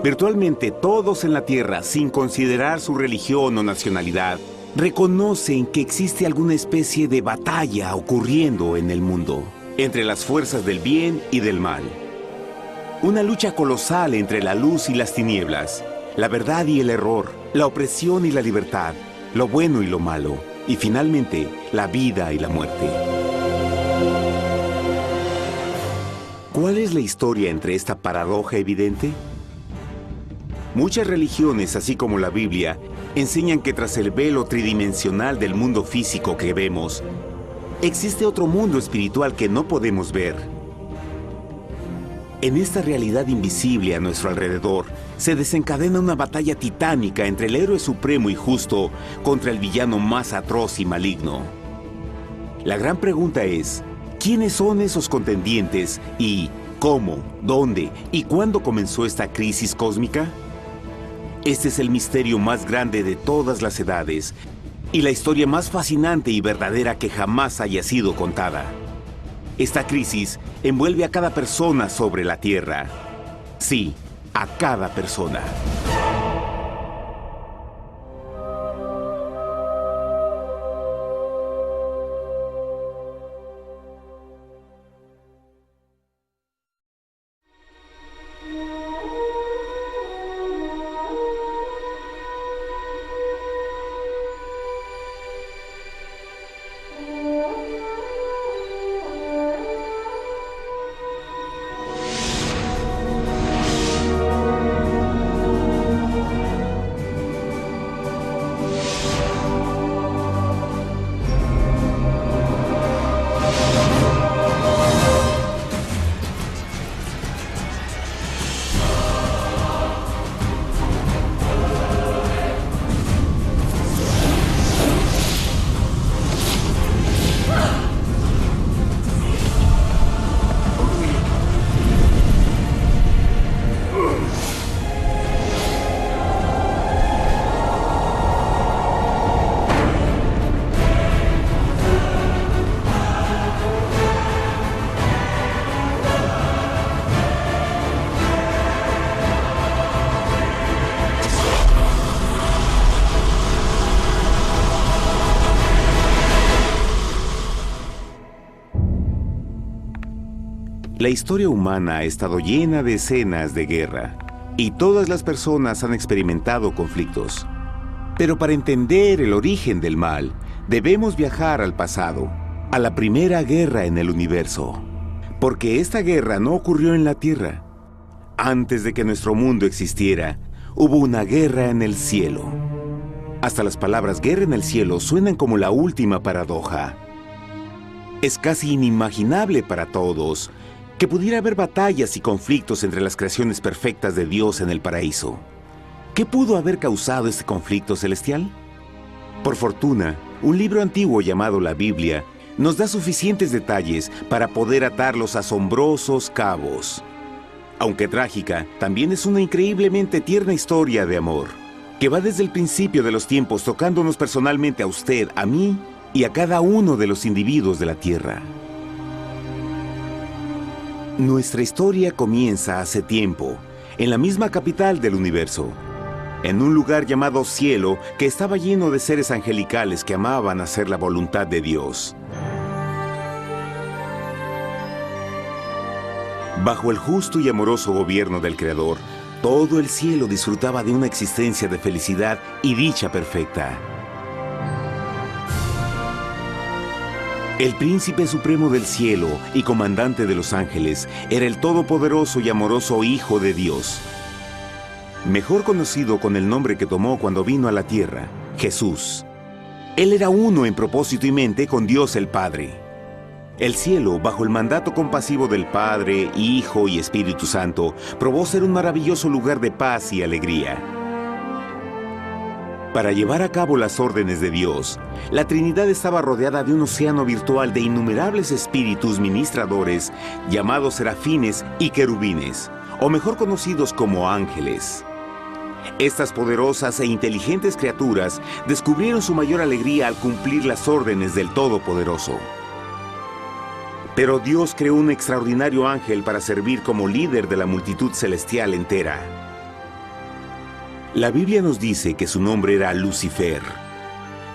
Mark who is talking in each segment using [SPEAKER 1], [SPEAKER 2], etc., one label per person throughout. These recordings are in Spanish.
[SPEAKER 1] Virtualmente todos en la Tierra, sin considerar su religión o nacionalidad, reconocen que existe alguna especie de batalla ocurriendo en el mundo, entre las fuerzas del bien y del mal. Una lucha colosal entre la luz y las tinieblas, la verdad y el error, la opresión y la libertad, lo bueno y lo malo, y finalmente, la vida y la muerte. ¿Cuál es la historia entre esta paradoja evidente? Muchas religiones, así como la Biblia, enseñan que tras el velo tridimensional del mundo físico que vemos, existe otro mundo espiritual que no podemos ver. En esta realidad invisible a nuestro alrededor, se desencadena una batalla titánica entre el héroe supremo y justo contra el villano más atroz y maligno. La gran pregunta es, ¿quiénes son esos contendientes y cómo, dónde y cuándo comenzó esta crisis cósmica? Este es el misterio más grande de todas las edades y la historia más fascinante y verdadera que jamás haya sido contada. Esta crisis envuelve a cada persona sobre la Tierra. Sí, a cada persona. La historia humana ha estado llena de escenas de guerra, y todas las personas han experimentado conflictos. Pero para entender el origen del mal, debemos viajar al pasado, a la primera guerra en el universo. Porque esta guerra no ocurrió en la Tierra. Antes de que nuestro mundo existiera, hubo una guerra en el cielo. Hasta las palabras guerra en el cielo suenan como la última paradoja. Es casi inimaginable para todos que pudiera haber batallas y conflictos entre las creaciones perfectas de Dios en el paraíso. ¿Qué pudo haber causado este conflicto celestial? Por fortuna, un libro antiguo llamado la Biblia nos da suficientes detalles para poder atar los asombrosos cabos. Aunque trágica, también es una increíblemente tierna historia de amor, que va desde el principio de los tiempos tocándonos personalmente a usted, a mí y a cada uno de los individuos de la Tierra. Nuestra historia comienza hace tiempo, en la misma capital del universo, en un lugar llamado Cielo que estaba lleno de seres angelicales que amaban hacer la voluntad de Dios. Bajo el justo y amoroso gobierno del Creador, todo el cielo disfrutaba de una existencia de felicidad y dicha perfecta. El príncipe supremo del cielo y comandante de los ángeles era el todopoderoso y amoroso Hijo de Dios, mejor conocido con el nombre que tomó cuando vino a la tierra, Jesús. Él era uno en propósito y mente con Dios el Padre. El cielo, bajo el mandato compasivo del Padre, Hijo y Espíritu Santo, probó ser un maravilloso lugar de paz y alegría. Para llevar a cabo las órdenes de Dios, la Trinidad estaba rodeada de un océano virtual de innumerables espíritus ministradores llamados serafines y querubines, o mejor conocidos como ángeles. Estas poderosas e inteligentes criaturas descubrieron su mayor alegría al cumplir las órdenes del Todopoderoso. Pero Dios creó un extraordinario ángel para servir como líder de la multitud celestial entera. La Biblia nos dice que su nombre era Lucifer,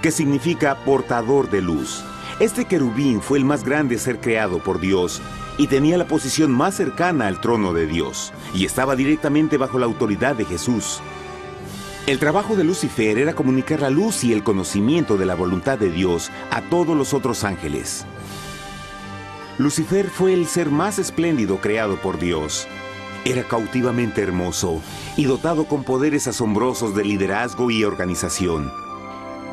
[SPEAKER 1] que significa portador de luz. Este querubín fue el más grande ser creado por Dios y tenía la posición más cercana al trono de Dios, y estaba directamente bajo la autoridad de Jesús. El trabajo de Lucifer era comunicar la luz y el conocimiento de la voluntad de Dios a todos los otros ángeles. Lucifer fue el ser más espléndido creado por Dios. Era cautivamente hermoso y dotado con poderes asombrosos de liderazgo y organización.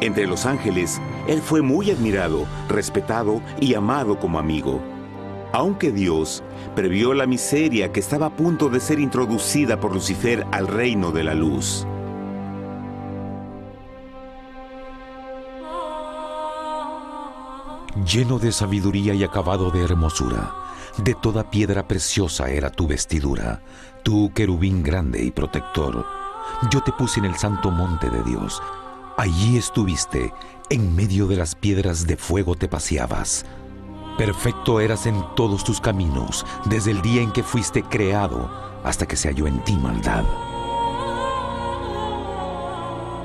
[SPEAKER 1] Entre los ángeles, él fue muy admirado, respetado y amado como amigo. Aunque Dios previó la miseria que estaba a punto de ser introducida por Lucifer al reino de la luz.
[SPEAKER 2] Lleno de sabiduría y acabado de hermosura, de toda piedra preciosa era tu vestidura, tú querubín grande y protector. Yo te puse en el santo monte de Dios. Allí estuviste, en medio de las piedras de fuego te paseabas. Perfecto eras en todos tus caminos, desde el día en que fuiste creado, hasta que se halló en ti maldad.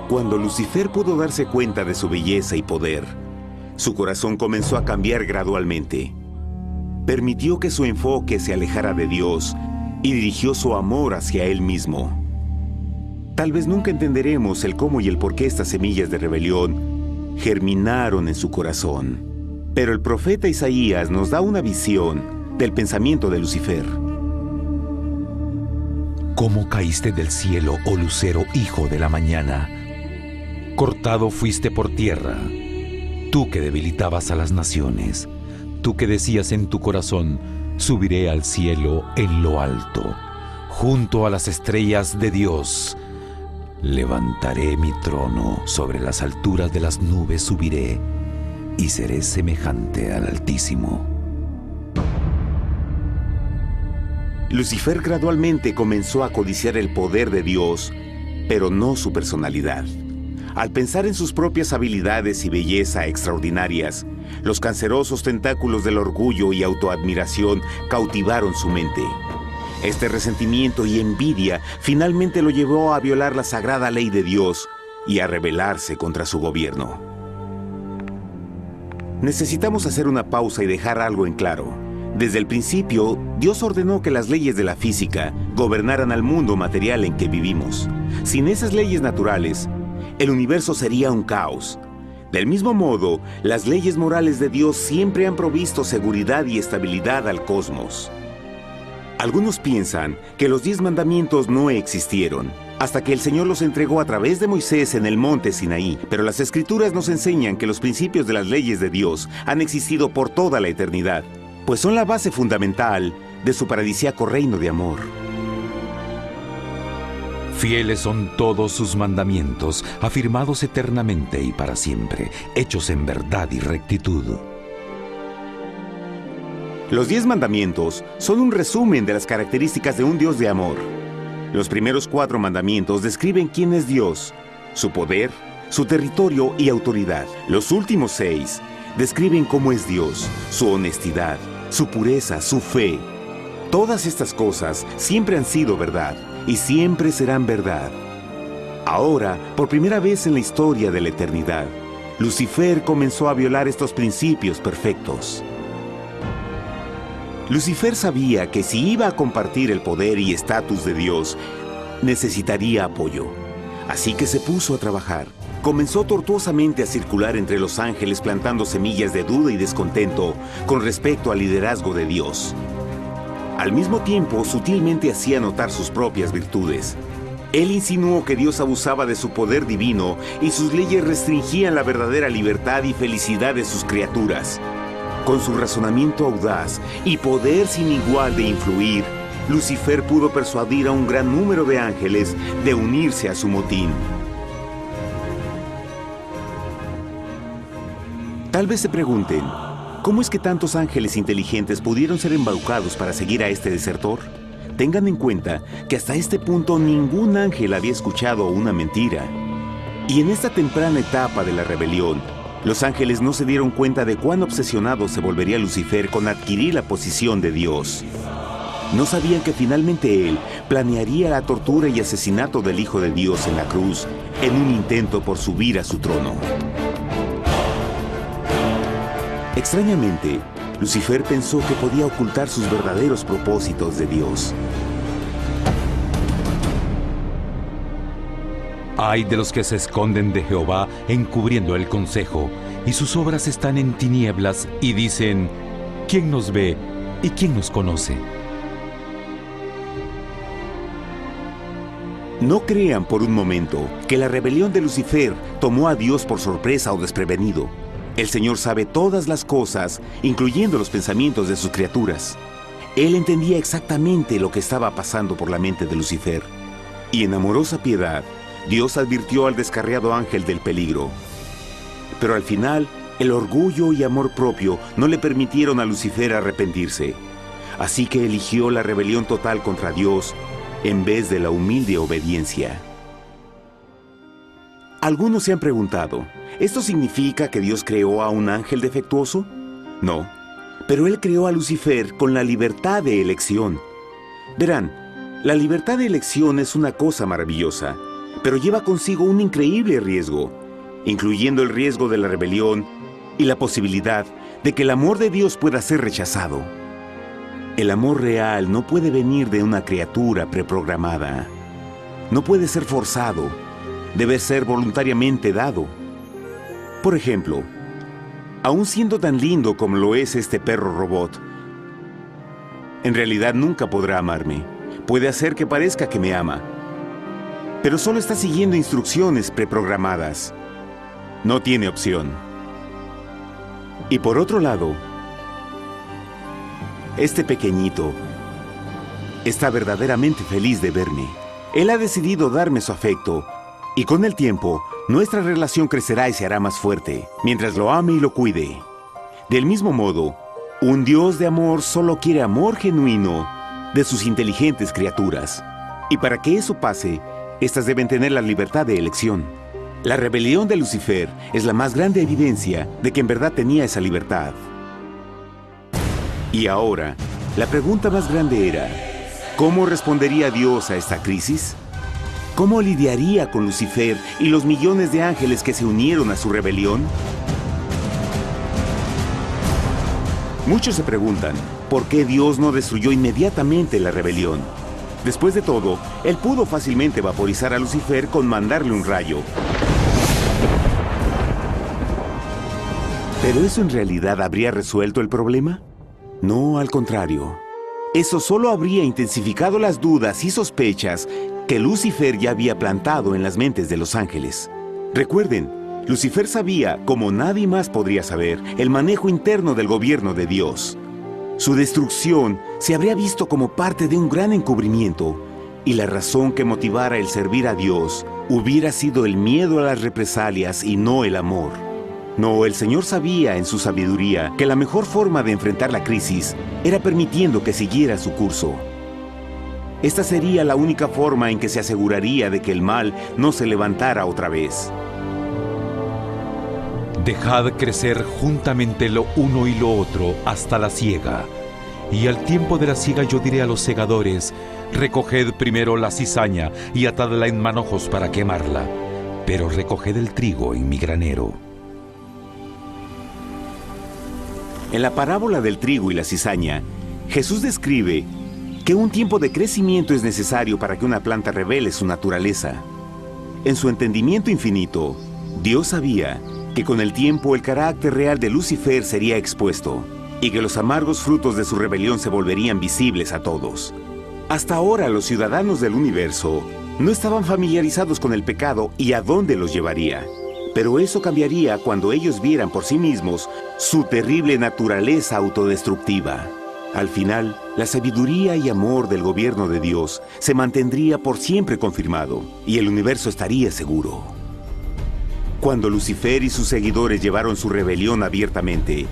[SPEAKER 1] Cuando Lucifer pudo darse cuenta de su belleza y poder, su corazón comenzó a cambiar gradualmente. Permitió que su enfoque se alejara de Dios y dirigió su amor hacia él mismo. Tal vez nunca entenderemos el cómo y el por qué estas semillas de rebelión germinaron en su corazón. Pero el profeta Isaías nos da una visión del pensamiento de Lucifer.
[SPEAKER 2] ¿Cómo caíste del cielo, oh lucero, hijo de la mañana? Cortado fuiste por tierra, tú que debilitabas a las naciones, tú que decías en tu corazón, subiré al cielo en lo alto, junto a las estrellas de Dios. Levantaré mi trono, sobre las alturas de las nubes subiré, y seré semejante al Altísimo.
[SPEAKER 1] Lucifer gradualmente comenzó a codiciar el poder de Dios, pero no su personalidad. Al pensar en sus propias habilidades y belleza extraordinarias, los cancerosos tentáculos del orgullo y autoadmiración cautivaron su mente. Este resentimiento y envidia finalmente lo llevó a violar la sagrada ley de Dios y a rebelarse contra su gobierno. Necesitamos hacer una pausa y dejar algo en claro. Desde el principio, Dios ordenó que las leyes de la física gobernaran al mundo material en que vivimos. Sin esas leyes naturales, el universo sería un caos. Del mismo modo, las leyes morales de Dios siempre han provisto seguridad y estabilidad al cosmos. Algunos piensan que los 10 mandamientos no existieron, hasta que el Señor los entregó a través de Moisés en el monte Sinaí. Pero las Escrituras nos enseñan que los principios de las leyes de Dios han existido por toda la eternidad, pues son la base fundamental de su paradisíaco reino de amor.
[SPEAKER 2] Fieles son todos sus mandamientos, afirmados eternamente y para siempre, hechos en verdad y rectitud.
[SPEAKER 1] Los 10 mandamientos son un resumen de las características de un Dios de amor. Los primeros 4 mandamientos describen quién es Dios, su poder, su territorio y autoridad. Los últimos 6 describen cómo es Dios, su honestidad, su pureza, su fe. Todas estas cosas siempre han sido verdad y siempre serán verdad. Ahora, por primera vez en la historia de la eternidad, Lucifer comenzó a violar estos principios perfectos. Lucifer sabía que si iba a compartir el poder y estatus de Dios, necesitaría apoyo. Así que se puso a trabajar. Comenzó tortuosamente a circular entre los ángeles plantando semillas de duda y descontento con respecto al liderazgo de Dios. Al mismo tiempo, sutilmente hacía notar sus propias virtudes. Él insinuó que Dios abusaba de su poder divino y sus leyes restringían la verdadera libertad y felicidad de sus criaturas. Con su razonamiento audaz y poder sin igual de influir, Lucifer pudo persuadir a un gran número de ángeles de unirse a su motín. Tal vez se pregunten, ¿cómo es que tantos ángeles inteligentes pudieron ser embaucados para seguir a este desertor? Tengan en cuenta que hasta este punto ningún ángel había escuchado una mentira. Y en esta temprana etapa de la rebelión, los ángeles no se dieron cuenta de cuán obsesionado se volvería Lucifer con adquirir la posición de Dios. No sabían que finalmente él planearía la tortura y asesinato del Hijo de Dios en la cruz en un intento por subir a su trono. Extrañamente, Lucifer pensó que podía ocultar sus verdaderos propósitos de Dios.
[SPEAKER 2] Ay de los que se esconden de Jehová encubriendo el consejo, y sus obras están en tinieblas y dicen: ¿quién nos ve y quién nos conoce?
[SPEAKER 1] No crean por un momento que la rebelión de Lucifer tomó a Dios por sorpresa o desprevenido. El Señor sabe todas las cosas, incluyendo los pensamientos de sus criaturas. Él entendía exactamente lo que estaba pasando por la mente de Lucifer. Y en amorosa piedad, Dios advirtió al descarriado ángel del peligro. Pero al final, el orgullo y amor propio no le permitieron a Lucifer arrepentirse. Así que eligió la rebelión total contra Dios en vez de la humilde obediencia. Algunos se han preguntado, ¿esto significa que Dios creó a un ángel defectuoso? No, pero Él creó a Lucifer con la libertad de elección. Verán, la libertad de elección es una cosa maravillosa, pero lleva consigo un increíble riesgo, incluyendo el riesgo de la rebelión y la posibilidad de que el amor de Dios pueda ser rechazado. El amor real no puede venir de una criatura preprogramada. No puede ser forzado. Debe ser voluntariamente dado. Por ejemplo, aun siendo tan lindo como lo es este perro robot, en realidad nunca podrá amarme. Puede hacer que parezca que me ama, pero solo está siguiendo instrucciones preprogramadas. No tiene opción. Y por otro lado, este pequeñito está verdaderamente feliz de verme. Él ha decidido darme su afecto, y con el tiempo, nuestra relación crecerá y se hará más fuerte, mientras lo ame y lo cuide. Del mismo modo, un Dios de amor solo quiere amor genuino de sus inteligentes criaturas. Y para que eso pase, estas deben tener la libertad de elección. La rebelión de Lucifer es la más grande evidencia de que en verdad tenía esa libertad. Y ahora, la pregunta más grande era, ¿cómo respondería Dios a esta crisis? ¿Cómo lidiaría con Lucifer y los millones de ángeles que se unieron a su rebelión? Muchos se preguntan, ¿por qué Dios no destruyó inmediatamente la rebelión? Después de todo, Él pudo fácilmente vaporizar a Lucifer con mandarle un rayo. ¿Pero eso en realidad habría resuelto el problema? No, al contrario. Eso solo habría intensificado las dudas y sospechas que Lucifer ya había plantado en las mentes de los ángeles. Recuerden, Lucifer sabía, como nadie más podría saber, el manejo interno del gobierno de Dios. Su destrucción se habría visto como parte de un gran encubrimiento, y la razón que motivara el servir a Dios hubiera sido el miedo a las represalias y no el amor. No, el Señor sabía en su sabiduría que la mejor forma de enfrentar la crisis era permitiendo que siguiera su curso. Esta sería la única forma en que se aseguraría de que el mal no se levantara otra vez.
[SPEAKER 2] Dejad crecer juntamente lo uno y lo otro hasta la siega. Y al tiempo de la siega yo diré a los segadores: recoged primero la cizaña y atadla en manojos para quemarla, pero recoged el trigo en mi granero.
[SPEAKER 1] En la parábola del trigo y la cizaña, Jesús describe que un tiempo de crecimiento es necesario para que una planta revele su naturaleza. En su entendimiento infinito, Dios sabía que con el tiempo el carácter real de Lucifer sería expuesto y que los amargos frutos de su rebelión se volverían visibles a todos. Hasta ahora los ciudadanos del universo no estaban familiarizados con el pecado y a dónde los llevaría. Pero eso cambiaría cuando ellos vieran por sí mismos su terrible naturaleza autodestructiva. Al final, la sabiduría y amor del gobierno de Dios se mantendría por siempre confirmado y el universo estaría seguro. Cuando Lucifer y sus seguidores llevaron su rebelión abiertamente,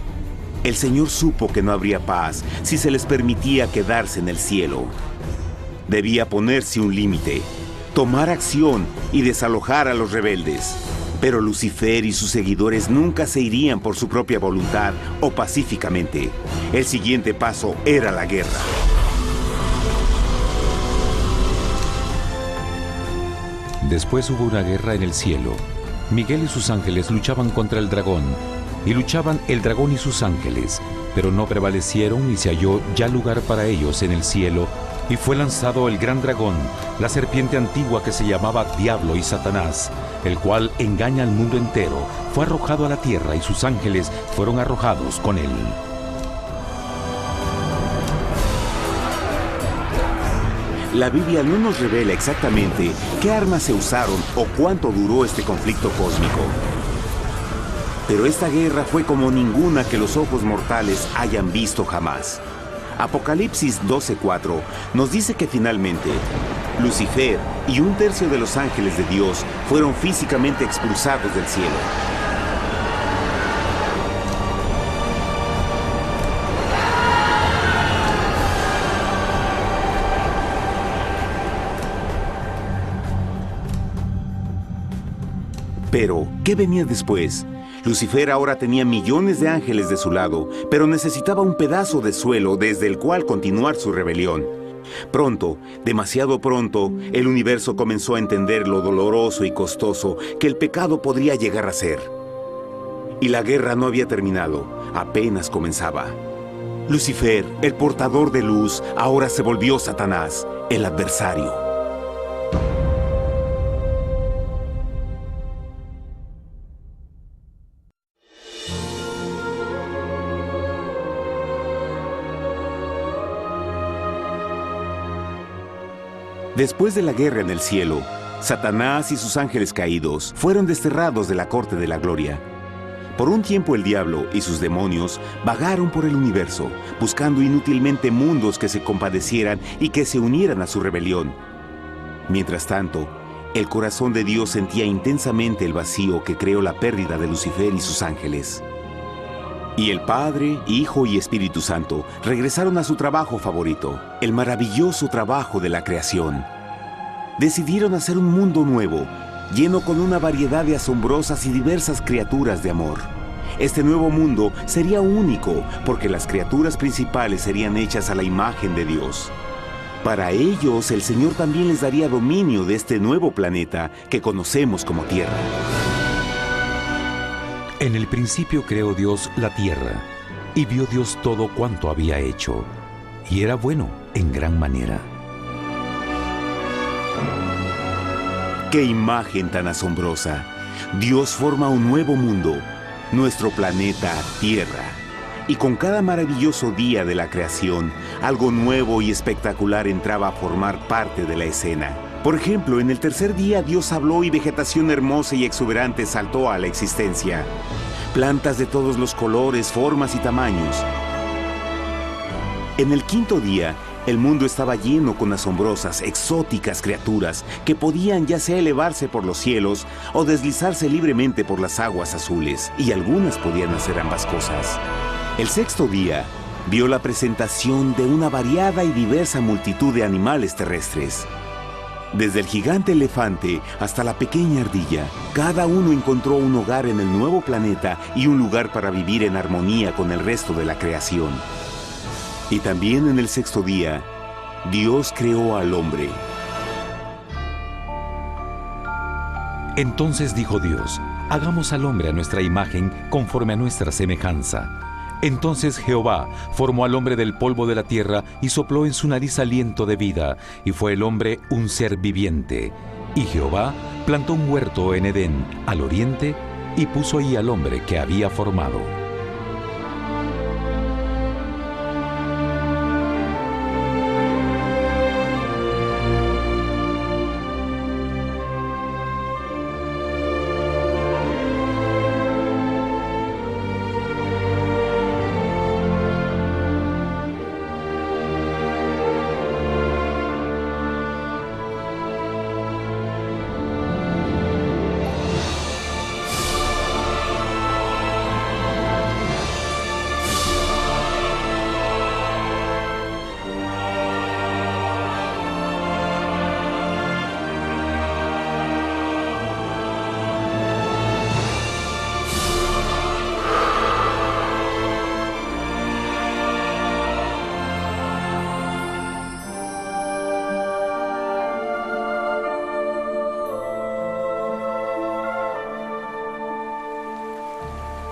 [SPEAKER 1] el Señor supo que no habría paz si se les permitía quedarse en el cielo. Debía ponerse un límite, tomar acción y desalojar a los rebeldes. Pero Lucifer y sus seguidores nunca se irían por su propia voluntad o pacíficamente. El siguiente paso era la guerra.
[SPEAKER 2] Después hubo una guerra en el cielo. Miguel y sus ángeles luchaban contra el dragón, y luchaban el dragón y sus ángeles, pero no prevalecieron y se halló ya lugar para ellos en el cielo, y fue lanzado el gran dragón, la serpiente antigua que se llamaba Diablo y Satanás, el cual engaña al mundo entero. Fue arrojado a la tierra y sus ángeles fueron arrojados con él.
[SPEAKER 1] La Biblia no nos revela exactamente qué armas se usaron o cuánto duró este conflicto cósmico. Pero esta guerra fue como ninguna que los ojos mortales hayan visto jamás. Apocalipsis 12:4 nos dice que finalmente Lucifer y un tercio de los ángeles de Dios fueron físicamente expulsados del cielo. Pero, ¿qué venía después? Lucifer ahora tenía millones de ángeles de su lado, pero necesitaba un pedazo de suelo desde el cual continuar su rebelión. Pronto, demasiado pronto, el universo comenzó a entender lo doloroso y costoso que el pecado podría llegar a ser. Y la guerra no había terminado, apenas comenzaba. Lucifer, el portador de luz, ahora se volvió Satanás, el adversario. Después de la guerra en el cielo, Satanás y sus ángeles caídos fueron desterrados de la corte de la gloria. Por un tiempo el diablo y sus demonios vagaron por el universo, buscando inútilmente mundos que se compadecieran y que se unieran a su rebelión. Mientras tanto, el corazón de Dios sentía intensamente el vacío que creó la pérdida de Lucifer y sus ángeles. Y el Padre, Hijo y Espíritu Santo regresaron a su trabajo favorito, el maravilloso trabajo de la creación. Decidieron hacer un mundo nuevo, lleno con una variedad de asombrosas y diversas criaturas de amor. Este nuevo mundo sería único, porque las criaturas principales serían hechas a la imagen de Dios. Para ellos, el Señor también les daría dominio de este nuevo planeta que conocemos como Tierra.
[SPEAKER 2] En el principio creó Dios la tierra, y vio Dios todo cuanto había hecho, y era bueno en gran manera.
[SPEAKER 1] ¡Qué imagen tan asombrosa! Dios forma un nuevo mundo, nuestro planeta Tierra. Y con cada maravilloso día de la creación, algo nuevo y espectacular entraba a formar parte de la escena. Por ejemplo, en el tercer día Dios habló y vegetación hermosa y exuberante saltó a la existencia. Plantas de todos los colores, formas y tamaños. En el quinto día, el mundo estaba lleno con asombrosas, exóticas criaturas que podían ya sea elevarse por los cielos o deslizarse libremente por las aguas azules, y algunas podían hacer ambas cosas. El sexto día vio la presentación de una variada y diversa multitud de animales terrestres. Desde el gigante elefante hasta la pequeña ardilla, cada uno encontró un hogar en el nuevo planeta y un lugar para vivir en armonía con el resto de la creación. Y también en el sexto día, Dios creó al hombre.
[SPEAKER 2] Entonces dijo Dios: hagamos al hombre a nuestra imagen, conforme a nuestra semejanza. Entonces Jehová formó al hombre del polvo de la tierra y sopló en su nariz aliento de vida, y fue el hombre un ser viviente. Y Jehová plantó un huerto en Edén, al oriente, y puso ahí al hombre que había formado.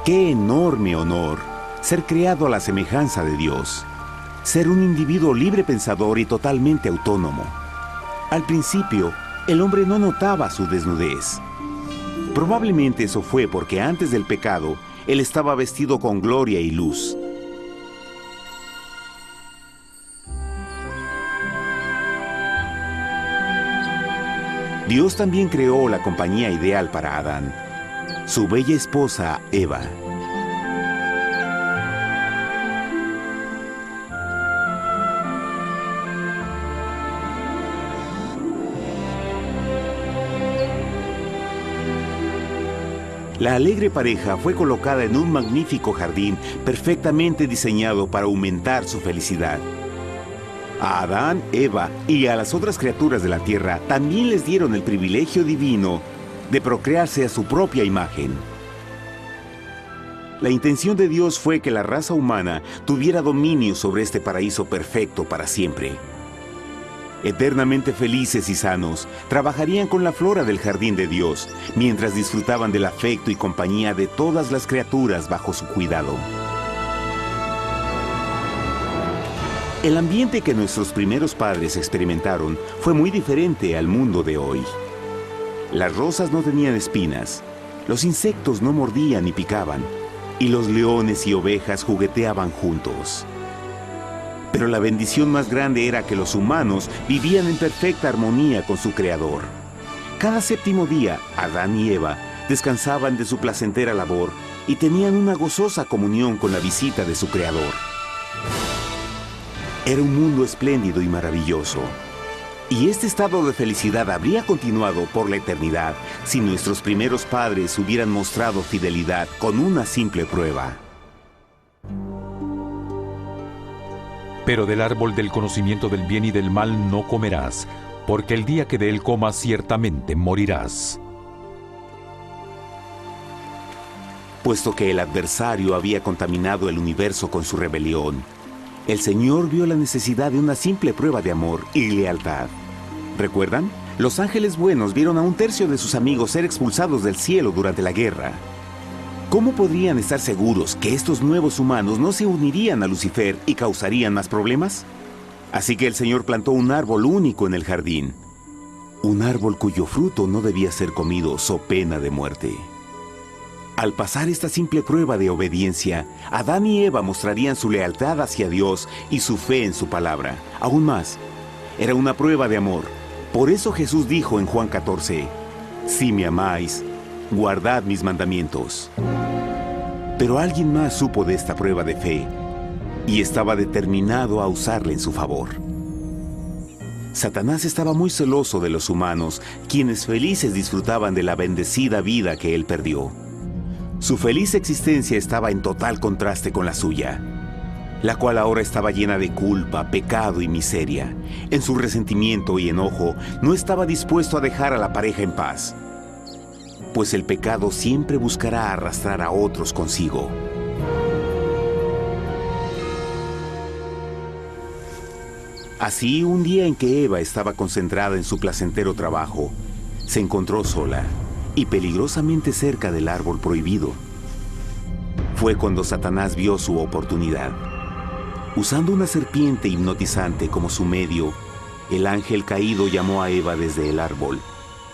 [SPEAKER 1] ¡Qué enorme honor! Ser creado a la semejanza de Dios. Ser un individuo libre pensador y totalmente autónomo. Al principio, el hombre no notaba su desnudez. Probablemente eso fue porque antes del pecado, él estaba vestido con gloria y luz. Dios también creó la compañía ideal para Adán, su bella esposa Eva. La alegre pareja fue colocada en un magnífico jardín perfectamente diseñado para aumentar su felicidad. A Adán, Eva y a las otras criaturas de la tierra también les dieron el privilegio divino de procrearse a su propia imagen. La intención de Dios fue que la raza humana tuviera dominio sobre este paraíso perfecto para siempre. Eternamente felices y sanos, trabajarían con la flora del jardín de Dios, mientras disfrutaban del afecto y compañía de todas las criaturas bajo su cuidado. El ambiente que nuestros primeros padres experimentaron fue muy diferente al mundo de hoy. Las rosas no tenían espinas, los insectos no mordían ni picaban, y los leones y ovejas jugueteaban juntos. Pero la bendición más grande era que los humanos vivían en perfecta armonía con su Creador. Cada séptimo día, Adán y Eva descansaban de su placentera labor y tenían una gozosa comunión con la visita de su Creador. Era un mundo espléndido y maravilloso. Y este estado de felicidad habría continuado por la eternidad si nuestros primeros padres hubieran mostrado fidelidad con una simple prueba.
[SPEAKER 2] Pero del árbol del conocimiento del bien y del mal no comerás, porque el día que de él comas ciertamente morirás.
[SPEAKER 1] Puesto que el adversario había contaminado el universo con su rebelión, el Señor vio la necesidad de una simple prueba de amor y lealtad. ¿Recuerdan? Los ángeles buenos vieron a un tercio de sus amigos ser expulsados del cielo durante la guerra. ¿Cómo podrían estar seguros que estos nuevos humanos no se unirían a Lucifer y causarían más problemas? Así que el Señor plantó un árbol único en el jardín. Un árbol cuyo fruto no debía ser comido so pena de muerte. Al pasar esta simple prueba de obediencia, Adán y Eva mostrarían su lealtad hacia Dios y su fe en su palabra. Aún más, era una prueba de amor. Por eso Jesús dijo en Juan 14, «Si me amáis, guardad mis mandamientos». Pero alguien más supo de esta prueba de fe y estaba determinado a usarla en su favor. Satanás estaba muy celoso de los humanos, quienes felices disfrutaban de la bendecida vida que él perdió. Su feliz existencia estaba en total contraste con la suya, la cual ahora estaba llena de culpa, pecado y miseria. En su resentimiento y enojo, no estaba dispuesto a dejar a la pareja en paz, pues el pecado siempre buscará arrastrar a otros consigo. Así, un día en que Eva estaba concentrada en su placentero trabajo, se encontró sola y peligrosamente cerca del árbol prohibido. Fue cuando Satanás vio su oportunidad. Usando una serpiente hipnotizante como su medio, el ángel caído llamó a Eva desde el árbol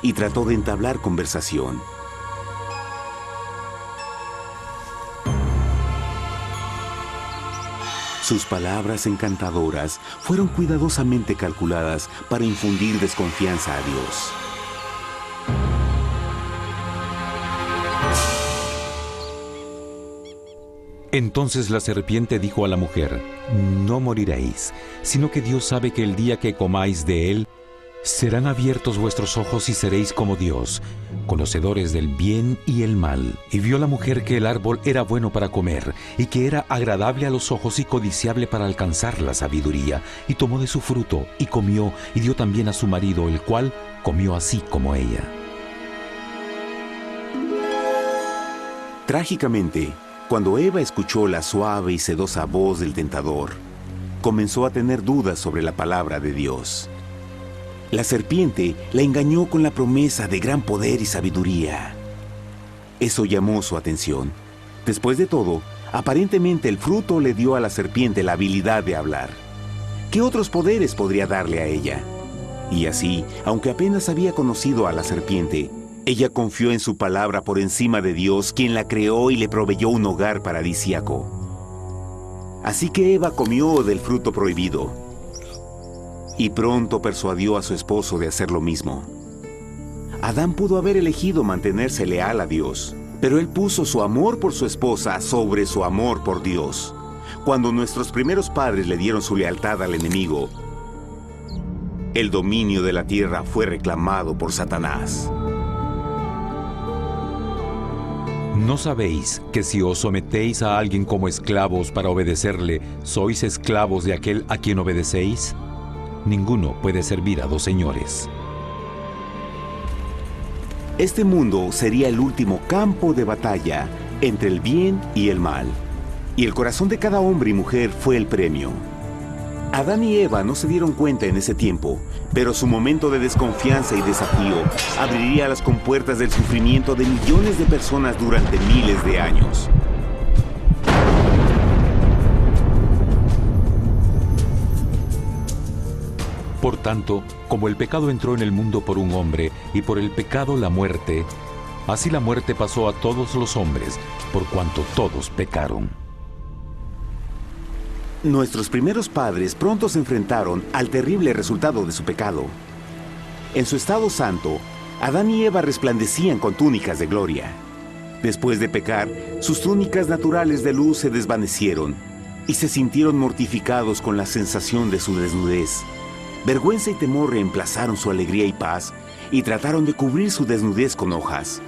[SPEAKER 1] y trató de entablar conversación. Sus palabras encantadoras fueron cuidadosamente calculadas para infundir desconfianza a Dios.
[SPEAKER 2] Entonces la serpiente dijo a la mujer, «No moriréis, sino que Dios sabe que el día que comáis de él, serán abiertos vuestros ojos y seréis como Dios, conocedores del bien y el mal». Y vio la mujer que el árbol era bueno para comer, y que era agradable a los ojos y codiciable para alcanzar la sabiduría, y tomó de su fruto, y comió, y dio también a su marido, el cual comió así como ella.
[SPEAKER 1] Trágicamente, cuando Eva escuchó la suave y sedosa voz del tentador, comenzó a tener dudas sobre la palabra de Dios. La serpiente la engañó con la promesa de gran poder y sabiduría. Eso llamó su atención. Después de todo, aparentemente el fruto le dio a la serpiente la habilidad de hablar. ¿Qué otros poderes podría darle a ella? Y así, aunque apenas había conocido a la serpiente, ella confió en su palabra por encima de Dios, quien la creó y le proveyó un hogar paradisíaco. Así que Eva comió del fruto prohibido y pronto persuadió a su esposo de hacer lo mismo. Adán pudo haber elegido mantenerse leal a Dios, pero él puso su amor por su esposa sobre su amor por Dios. Cuando nuestros primeros padres le dieron su lealtad al enemigo, el dominio de la tierra fue reclamado por Satanás.
[SPEAKER 2] ¿No sabéis que si os sometéis a alguien como esclavos para obedecerle, sois esclavos de aquel a quien obedecéis? Ninguno puede servir a dos señores.
[SPEAKER 1] Este mundo sería el último campo de batalla entre el bien y el mal. Y el corazón de cada hombre y mujer fue el premio. Adán y Eva no se dieron cuenta en ese tiempo, pero su momento de desconfianza y desafío abriría las compuertas del sufrimiento de millones de personas durante miles de años.
[SPEAKER 2] Por tanto, como el pecado entró en el mundo por un hombre, y por el pecado la muerte, así la muerte pasó a todos los hombres, por cuanto todos pecaron.
[SPEAKER 1] Nuestros primeros padres pronto se enfrentaron al terrible resultado de su pecado. En su estado santo, Adán y Eva resplandecían con túnicas de gloria. Después de pecar, sus túnicas naturales de luz se desvanecieron y se sintieron mortificados con la sensación de su desnudez. Vergüenza y temor reemplazaron su alegría y paz y trataron de cubrir su desnudez con hojas.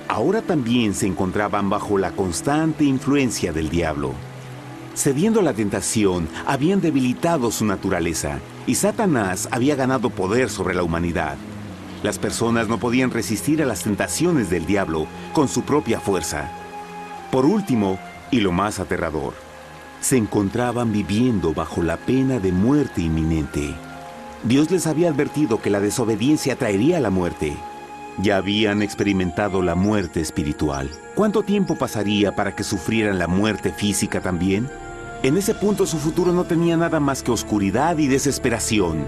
[SPEAKER 1] Ahora también se encontraban bajo la constante influencia del diablo. Cediendo a la tentación, habían debilitado su naturaleza y Satanás había ganado poder sobre la humanidad. Las personas no podían resistir a las tentaciones del diablo con su propia fuerza. Por último, y lo más aterrador, se encontraban viviendo bajo la pena de muerte inminente. Dios les había advertido que la desobediencia traería la muerte. Ya habían experimentado la muerte espiritual. ¿Cuánto tiempo pasaría para que sufrieran la muerte física también? En ese punto su futuro no tenía nada más que oscuridad y desesperación.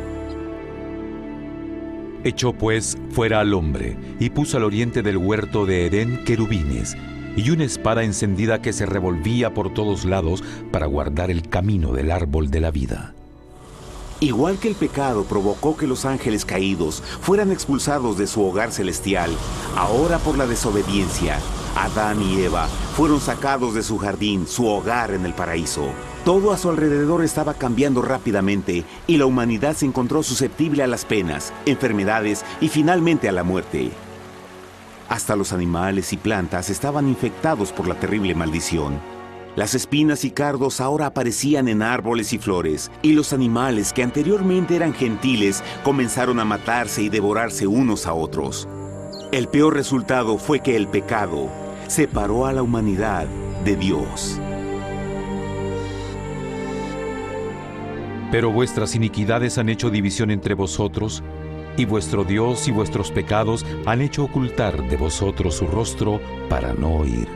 [SPEAKER 2] Echó pues fuera al hombre, y puso al oriente del huerto de Edén querubines, y una espada encendida que se revolvía por todos lados para guardar el camino del árbol de la vida.
[SPEAKER 1] Igual que el pecado provocó que los ángeles caídos fueran expulsados de su hogar celestial, ahora por la desobediencia, Adán y Eva fueron sacados de su jardín, su hogar en el paraíso. Todo a su alrededor estaba cambiando rápidamente y la humanidad se encontró susceptible a las penas, enfermedades y finalmente a la muerte. Hasta los animales y plantas estaban infectados por la terrible maldición. Las espinas y cardos ahora aparecían en árboles y flores, y los animales que anteriormente eran gentiles comenzaron a matarse y devorarse unos a otros. El peor resultado fue que el pecado separó a la humanidad de Dios.
[SPEAKER 2] Pero vuestras iniquidades han hecho división entre vosotros, y vuestro Dios y vuestros pecados han hecho ocultar de vosotros su rostro para no oír.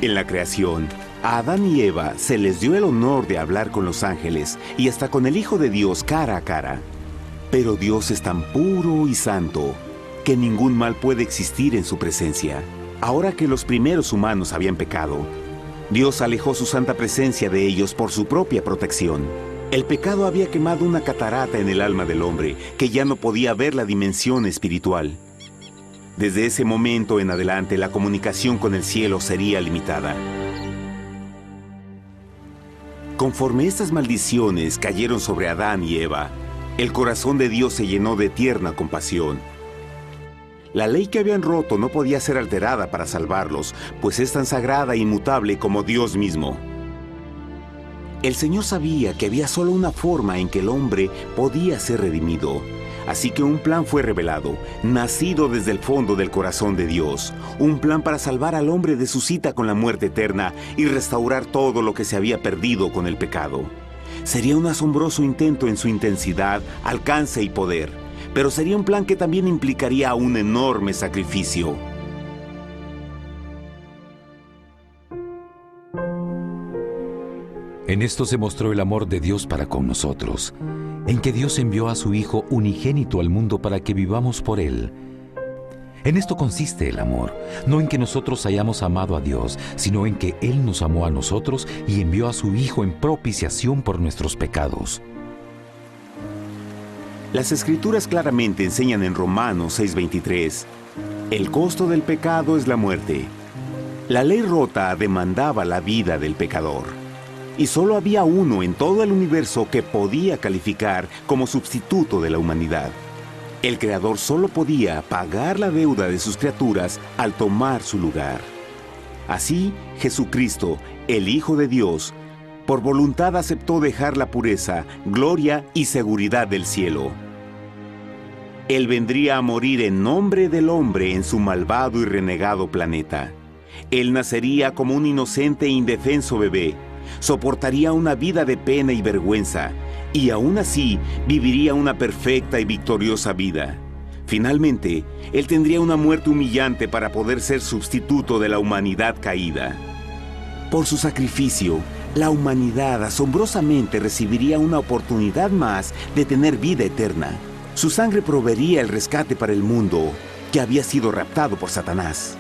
[SPEAKER 1] En la creación, a Adán y Eva se les dio el honor de hablar con los ángeles y hasta con el Hijo de Dios cara a cara. Pero Dios es tan puro y santo que ningún mal puede existir en su presencia. Ahora que los primeros humanos habían pecado, Dios alejó su santa presencia de ellos por su propia protección. El pecado había quemado una catarata en el alma del hombre que ya no podía ver la dimensión espiritual. Desde ese momento en adelante, la comunicación con el cielo sería limitada. Conforme estas maldiciones cayeron sobre Adán y Eva, el corazón de Dios se llenó de tierna compasión. La ley que habían roto no podía ser alterada para salvarlos, pues es tan sagrada e inmutable como Dios mismo. El Señor sabía que había solo una forma en que el hombre podía ser redimido. Así que un plan fue revelado, nacido desde el fondo del corazón de Dios. Un plan para salvar al hombre de su cita con la muerte eterna y restaurar todo lo que se había perdido con el pecado. Sería un asombroso intento en su intensidad, alcance y poder, pero sería un plan que también implicaría un enorme sacrificio.
[SPEAKER 2] En esto se mostró el amor de Dios para con nosotros, en que Dios envió a su Hijo unigénito al mundo para que vivamos por Él. En esto consiste el amor, no en que nosotros hayamos amado a Dios, sino en que Él nos amó a nosotros y envió a su Hijo en propiciación por nuestros pecados.
[SPEAKER 1] Las Escrituras claramente enseñan en Romanos 6:23, el costo del pecado es la muerte. La ley rota demandaba la vida del pecador, y solo había uno en todo el universo que podía calificar como sustituto de la humanidad. El Creador solo podía pagar la deuda de sus criaturas al tomar su lugar. Así, Jesucristo, el Hijo de Dios, por voluntad aceptó dejar la pureza, gloria y seguridad del cielo. Él vendría a morir en nombre del hombre en su malvado y renegado planeta. Él nacería como un inocente e indefenso bebé, soportaría una vida de pena y vergüenza, y aún así viviría una perfecta y victoriosa vida. Finalmente, Él tendría una muerte humillante para poder ser sustituto de la humanidad caída. Por su sacrificio, la humanidad asombrosamente recibiría una oportunidad más de tener vida eterna. Su sangre proveería el rescate para el mundo que había sido raptado por Satanás.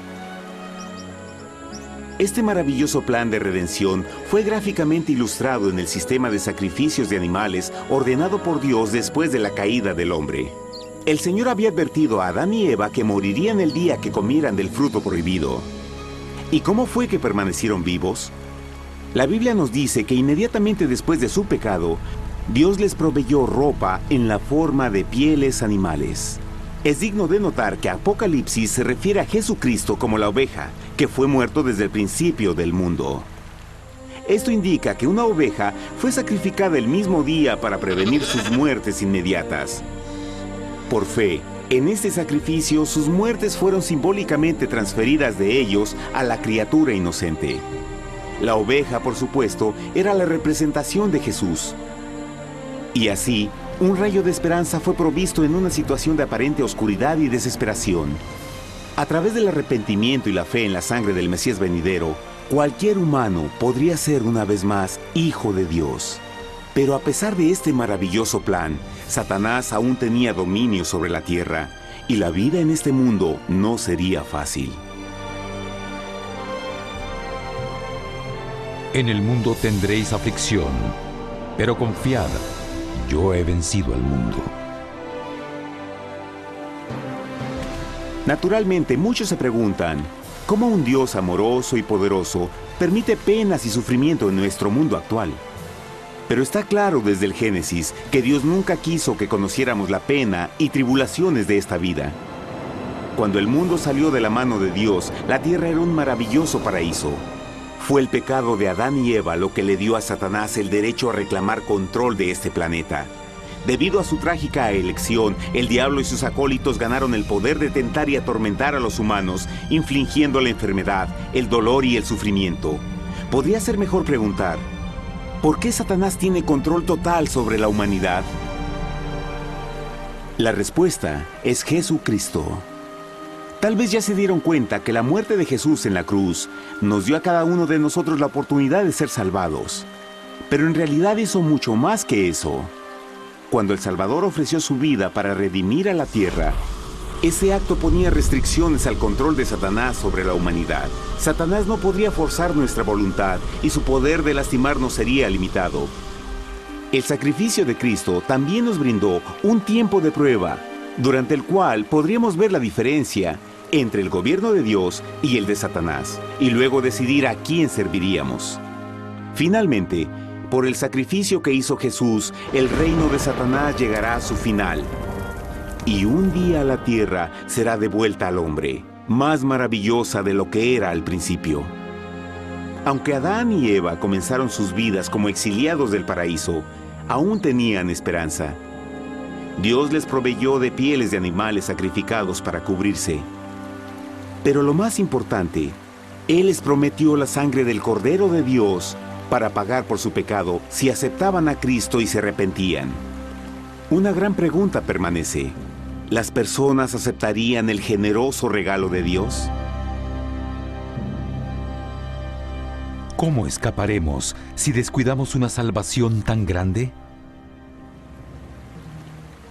[SPEAKER 1] Este maravilloso plan de redención fue gráficamente ilustrado en el sistema de sacrificios de animales ordenado por Dios después de la caída del hombre. El Señor había advertido a Adán y Eva que morirían el día que comieran del fruto prohibido. ¿Y cómo fue que permanecieron vivos? La Biblia nos dice que inmediatamente después de su pecado, Dios les proveyó ropa en la forma de pieles animales. Es digno de notar que Apocalipsis se refiere a Jesucristo como la oveja, que fue muerto desde el principio del mundo. Esto indica que una oveja fue sacrificada el mismo día para prevenir sus muertes inmediatas. Por fe, en este sacrificio sus muertes fueron simbólicamente transferidas de ellos a la criatura inocente. La oveja, por supuesto, era la representación de Jesús. Y así, un rayo de esperanza fue provisto en una situación de aparente oscuridad y desesperación. A través del arrepentimiento y la fe en la sangre del Mesías venidero, cualquier humano podría ser una vez más hijo de Dios. Pero a pesar de este maravilloso plan, Satanás aún tenía dominio sobre la tierra, y la vida en este mundo no sería fácil.
[SPEAKER 2] En el mundo tendréis aflicción, pero confiad, yo he vencido al mundo.
[SPEAKER 1] Naturalmente, muchos se preguntan, ¿cómo un Dios amoroso y poderoso permite penas y sufrimiento en nuestro mundo actual? Pero está claro desde el Génesis que Dios nunca quiso que conociéramos la pena y tribulaciones de esta vida. Cuando el mundo salió de la mano de Dios, la tierra era un maravilloso paraíso. Fue el pecado de Adán y Eva lo que le dio a Satanás el derecho a reclamar control de este planeta. Debido a su trágica elección, el diablo y sus acólitos ganaron el poder de tentar y atormentar a los humanos, infligiendo la enfermedad, el dolor y el sufrimiento. Podría ser mejor preguntar, ¿por qué Satanás tiene control total sobre la humanidad? La respuesta es Jesucristo. Tal vez ya se dieron cuenta que la muerte de Jesús en la cruz nos dio a cada uno de nosotros la oportunidad de ser salvados. Pero en realidad hizo mucho más que eso. Cuando el Salvador ofreció su vida para redimir a la tierra, ese acto ponía restricciones al control de Satanás sobre la humanidad. Satanás no podría forzar nuestra voluntad y su poder de lastimarnos sería limitado. El sacrificio de Cristo también nos brindó un tiempo de prueba, durante el cual podríamos ver la diferencia entre el gobierno de Dios y el de Satanás, y luego decidir a quién serviríamos. Finalmente, por el sacrificio que hizo Jesús, el reino de Satanás llegará a su final. Y un día la tierra será devuelta al hombre, más maravillosa de lo que era al principio. Aunque Adán y Eva comenzaron sus vidas como exiliados del paraíso, aún tenían esperanza. Dios les proveyó de pieles de animales sacrificados para cubrirse. Pero lo más importante, Él les prometió la sangre del Cordero de Dios para pagar por su pecado si aceptaban a Cristo y se arrepentían. Una gran pregunta permanece. ¿Las personas aceptarían el generoso regalo de Dios?
[SPEAKER 2] ¿Cómo escaparemos si descuidamos una salvación tan grande?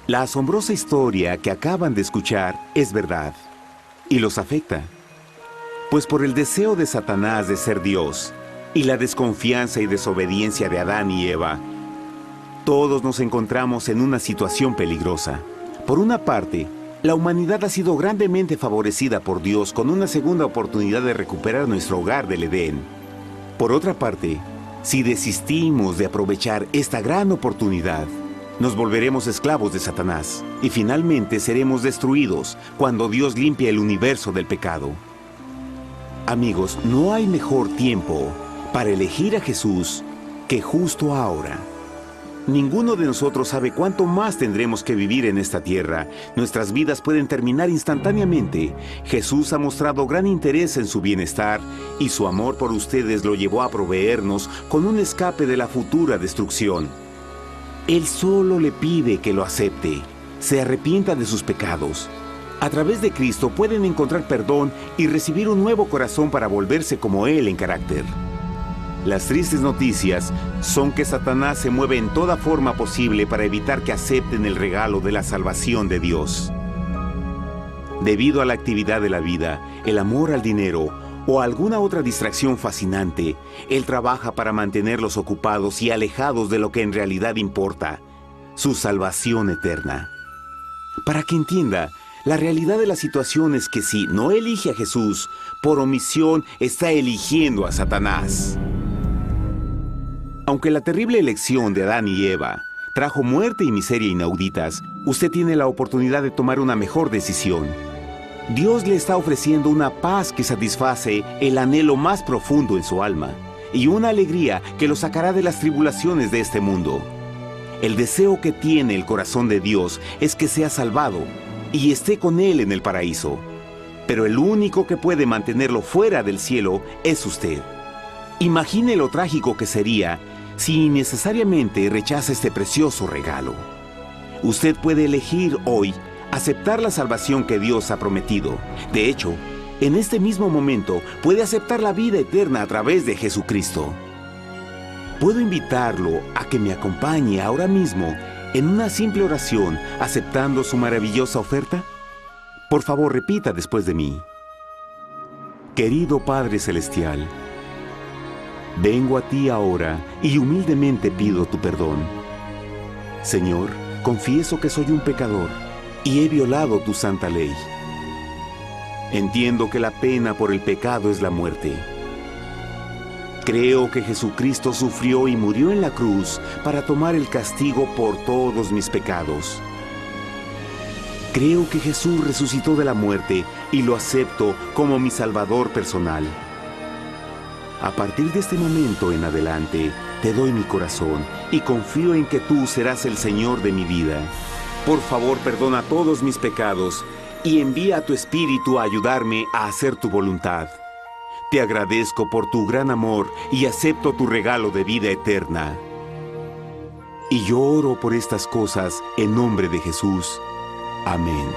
[SPEAKER 1] La asombrosa historia que acaban de escuchar es verdad y los afecta. Pues por el deseo de Satanás de ser Dios y la desconfianza y desobediencia de Adán y Eva, todos nos encontramos en una situación peligrosa. Por una parte, la humanidad ha sido grandemente favorecida por Dios con una segunda oportunidad de recuperar nuestro hogar del Edén. Por otra parte, si desistimos de aprovechar esta gran oportunidad, nos volveremos esclavos de Satanás y finalmente seremos destruidos cuando Dios limpie el universo del pecado. Amigos, no hay mejor tiempo para elegir a Jesús que justo ahora. Ninguno de nosotros sabe cuánto más tendremos que vivir en esta tierra. Nuestras vidas pueden terminar instantáneamente. Jesús ha mostrado gran interés en su bienestar y su amor por ustedes lo llevó a proveernos con un escape de la futura destrucción. Él solo le pide que lo acepte, se arrepienta de sus pecados. A través de Cristo pueden encontrar perdón y recibir un nuevo corazón para volverse como Él en carácter. Las tristes noticias son que Satanás se mueve en toda forma posible para evitar que acepten el regalo de la salvación de Dios. Debido a la actividad de la vida, el amor al dinero o alguna otra distracción fascinante, Él trabaja para mantenerlos ocupados y alejados de lo que en realidad importa, su salvación eterna. Para que entienda, la realidad de la situación es que si no elige a Jesús, por omisión está eligiendo a Satanás. Aunque la terrible elección de Adán y Eva trajo muerte y miseria inauditas, usted tiene la oportunidad de tomar una mejor decisión. Dios le está ofreciendo una paz que satisface el anhelo más profundo en su alma y una alegría que lo sacará de las tribulaciones de este mundo. El deseo que tiene el corazón de Dios es que sea salvado y esté con Él en el paraíso. Pero el único que puede mantenerlo fuera del cielo es usted. Imagine lo trágico que sería si innecesariamente rechaza este precioso regalo. Usted puede elegir hoy aceptar la salvación que Dios ha prometido. De hecho, en este mismo momento puede aceptar la vida eterna a través de Jesucristo. ¿Puedo invitarlo a que me acompañe ahora mismo en una simple oración aceptando su maravillosa oferta? Por favor, repita después de mí. Querido Padre Celestial, vengo a ti ahora y humildemente pido tu perdón. Señor, confieso que soy un pecador y he violado tu santa ley. Entiendo que la pena por el pecado es la muerte. Creo que Jesucristo sufrió y murió en la cruz para tomar el castigo por todos mis pecados. Creo que Jesús resucitó de la muerte y lo acepto como mi Salvador personal. A partir de este momento en adelante, te doy mi corazón y confío en que tú serás el Señor de mi vida. Por favor, perdona todos mis pecados y envía a tu Espíritu a ayudarme a hacer tu voluntad. Te agradezco por tu gran amor y acepto tu regalo de vida eterna. Y yo oro por estas cosas en nombre de Jesús. Amén.